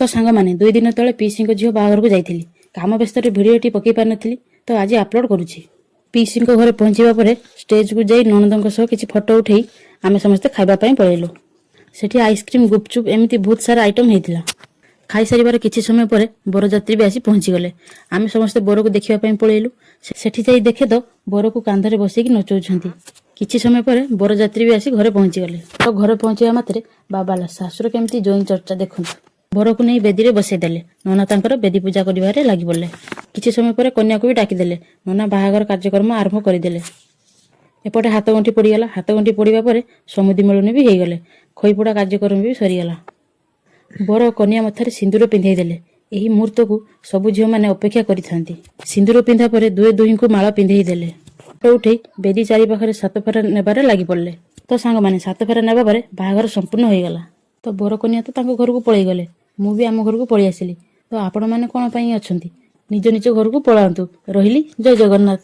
तो सांग मैंने 2 दिन तले पीसी झील बाहर को जाइली काम व्यस्त भिडटी पकई पार नी तो आज अपलोड करुच्ची। पीसी घरे पहुंचा पर स्टेज को जाई ननद सह किसी फोटो उठे आम समस्ते खावाई पलैलु। सेठी आइसक्रीम गुपचुप एमती बहुत सारा आइटम होता। खाई सारिबार किछि समय पर बरजात्री भी आसी पहुंची गले। आम समस्ते बर को देखा पलैलु। सेठी जाई देखे तो बर को कांधरे बसैकी नचौछंती। किछि समय पर बरजात्री भी आसी घरे पहुंची गले। तो घरे पहुंचा मात्रे बाबाला शाशुर केमती जोई चर्चा देखु बर को नहीं बेदी में बसईदेले। नना तांकर बेदी पूजा कर लगी पड़े। किछि समय पर कन्या को भी डाकिदेले। नना बाहागर कार्यक्रम आरंभ करदेले। एपटे हाथ गंठी पड़गला। हाथ गंठी पड़ा पर समुदी मिलन भी हो गले। खईपोड़ा कार्यक्रम भी सरीगला। बर कन्या मथारे सिंदूर पिंधाईदेले। यही मुहूर्त को सबु झील मैंने अपेक्षा करिथांती। सिंदूर पिंधा पर दुए दुही को माला पिंधाईदेले। फोटो उठे बेदी चारि पाखरे 7 फेरा नेबारे लगी पड़े। तो सांग मैंने 7 फेरा नेबा पर बाहागर संपूर्ण हो गला। तो बर कन्या तो तांको घर को पलि गले। मु भी आम घर को पलि आसिली। तो आपण मैंने कौन पाई अछंती निज निज घर को पलांतु। रहिली। जय जगन्नाथ।